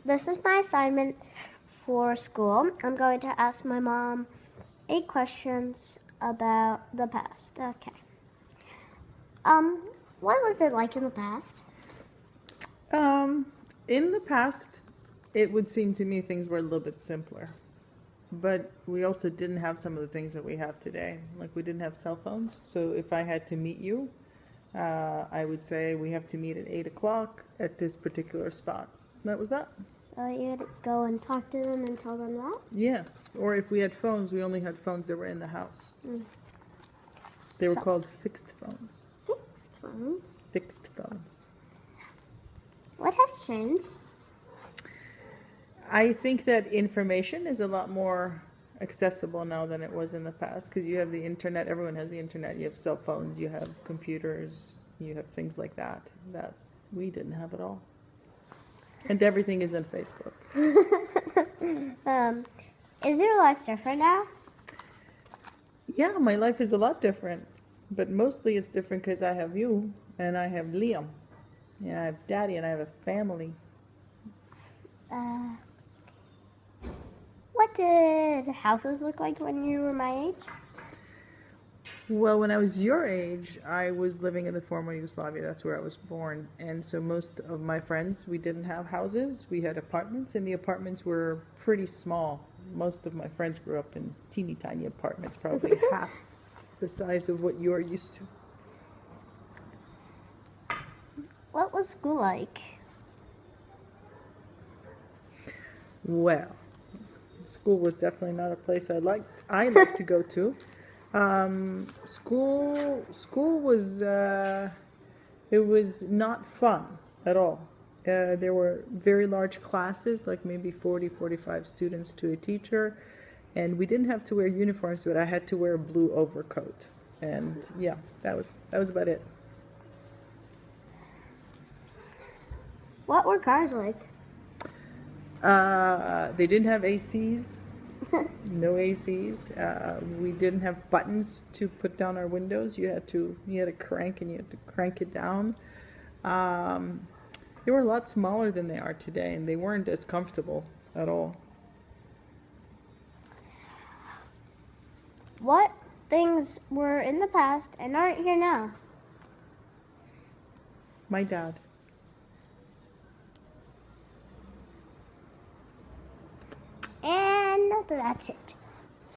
this is my assignment for school. I'm going to ask my mom 8 questions about the past. Okay. What was it like in the past? In the past, it would seem to me things were a little bit simpler. But we also didn't have some of the things that we have today. Like we didn't have cell phones. So if I had to meet you, I would say we have to meet at 8 o'clock at this particular spot. That was that. So you'd go and talk to them and tell them that? Yes. Or if we had phones, we only had phones that were in the house. They were called fixed phones. Fixed phones? Fixed phones. What has changed? I think that information is a lot more accessible now than it was in the past because you have the internet. Everyone has the internet. You have cell phones. You have computers. You have things like that we didn't have at all. And everything is on Facebook. Is your life different now? Yeah, my life is a lot different. But mostly it's different because I have you and I have Liam. Yeah, I have Daddy and I have a family. What did houses look like when you were my age? Well, when I was your age, I was living in the former Yugoslavia. That's where I was born. And so most of my friends, we didn't have houses. We had apartments, and the apartments were pretty small. Most of my friends grew up in teeny tiny apartments, probably half the size of what you're used to. What was school like? Well, school was definitely not a place I liked to go to. School was it was not fun at all. There were very large classes, like maybe 40, 45 students to a teacher, and we didn't have to wear uniforms, but I had to wear a blue overcoat. And yeah, that was about it. What were cars like? They didn't have ACs. No ACs. We didn't have buttons to put down our windows. You had to crank and you had to crank it down. They were a lot smaller than they are today, and they weren't as comfortable at all. What things were in the past and aren't here now? My dad. And that's it.